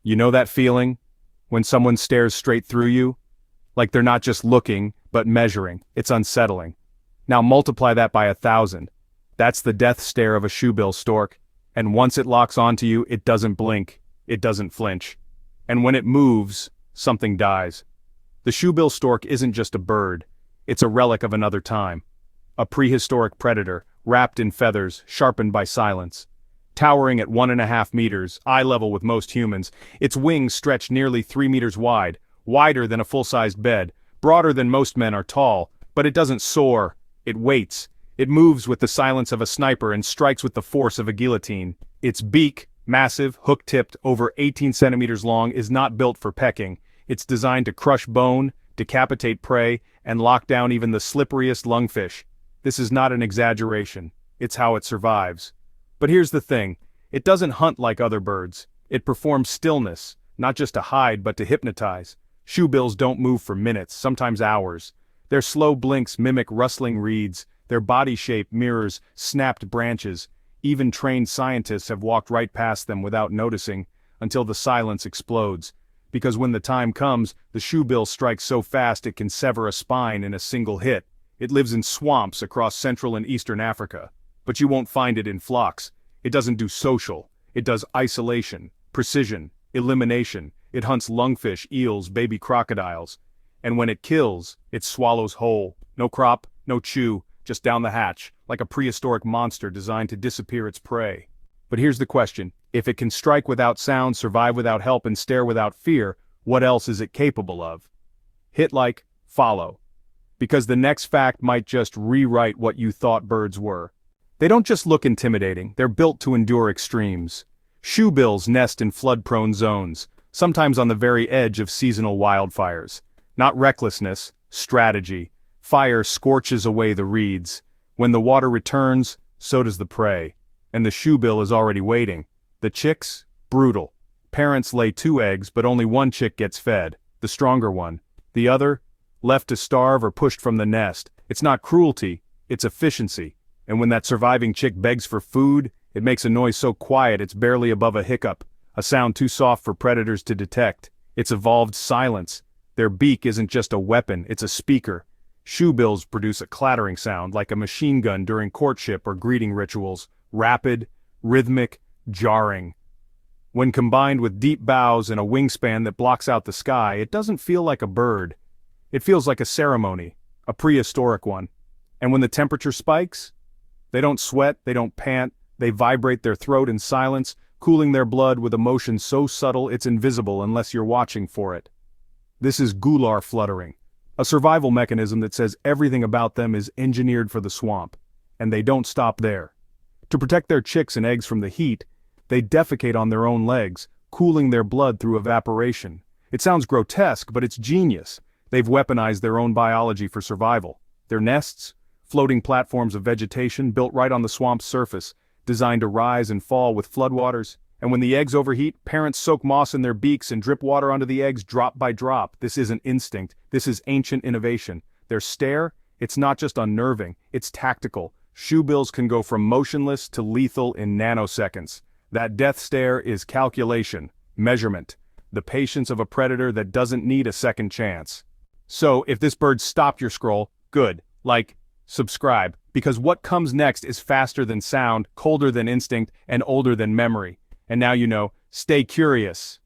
You know that feeling? When someone stares straight through you? Like they're not just looking, but measuring. It's unsettling. Now multiply that by 1,000. That's the death stare of a shoebill stork. And once it locks onto you, it doesn't blink. It doesn't flinch. And when it moves, something dies. The shoebill stork isn't just a bird. It's a relic of another time. A prehistoric predator, wrapped in feathers, sharpened by silence. Towering at 1.5 meters, eye level with most humans, its wings stretch nearly 3 meters wide, wider than a full-sized bed, broader than most men are tall, but it doesn't soar, it waits. It moves with the silence of a sniper and strikes with the force of a guillotine. Its beak, massive, hook-tipped, over 18 centimeters long, is not built for pecking. It's designed to crush bone, decapitate prey, and lock down even the slipperiest lungfish. This is not an exaggeration. It's how it survives. But here's the thing. It doesn't hunt like other birds. It performs stillness, not just to hide but to hypnotize. Shoebills don't move for minutes, sometimes hours. Their slow blinks mimic rustling reeds. Their body shape mirrors snapped branches. Even trained scientists have walked right past them without noticing, until the silence explodes. Because when the time comes, the shoebill strikes so fast it can sever a spine in a single hit. It lives in swamps across Central and Eastern Africa. But you won't find it in flocks. It doesn't do social. It does isolation, precision, elimination. It hunts lungfish, eels, baby crocodiles. And when it kills, it swallows whole. No crop, no chew, just down the hatch, like a prehistoric monster designed to disappear its prey. But here's the question. If it can strike without sound, survive without help, and stare without fear, what else is it capable of? Hit like, follow. Because the next fact might just rewrite what you thought birds were. They don't just look intimidating, they're built to endure extremes. Shoebills nest in flood-prone zones, sometimes on the very edge of seasonal wildfires. Not recklessness, strategy. Fire scorches away the reeds. When the water returns, so does the prey. And the shoebill is already waiting. The chicks? Brutal. Parents lay 2 eggs, but only one chick gets fed, the stronger one. The other? Left to starve or pushed from the nest. It's not cruelty, it's efficiency. And when that surviving chick begs for food, it makes a noise so quiet it's barely above a hiccup, a sound too soft for predators to detect. It's evolved silence. Their beak isn't just a weapon, it's a speaker. Shoebills produce a clattering sound like a machine gun during courtship or greeting rituals, rapid, rhythmic, jarring. When combined with deep bows and a wingspan that blocks out the sky, it doesn't feel like a bird. It feels like a ceremony, a prehistoric one. And when the temperature spikes, they don't sweat, they don't pant, they vibrate their throat in silence, cooling their blood with a motion so subtle it's invisible unless you're watching for it. This is gular fluttering, a survival mechanism that says everything about them is engineered for the swamp. And they don't stop there. To protect their chicks and eggs from the heat, they defecate on their own legs, cooling their blood through evaporation. It sounds grotesque, but it's genius. They've weaponized their own biology for survival. Their nests? Floating platforms of vegetation built right on the swamp's surface, designed to rise and fall with floodwaters. And when the eggs overheat, parents soak moss in their beaks and drip water onto the eggs drop by drop. This isn't instinct, this is ancient innovation. Their stare? It's not just unnerving, it's tactical. Shoebills can go from motionless to lethal in nanoseconds. That death stare is calculation, measurement, the patience of a predator that doesn't need a second chance. So, if this bird stopped your scroll, good. Like, subscribe, because what comes next is faster than sound, colder than instinct, and older than memory. And now you know, stay curious.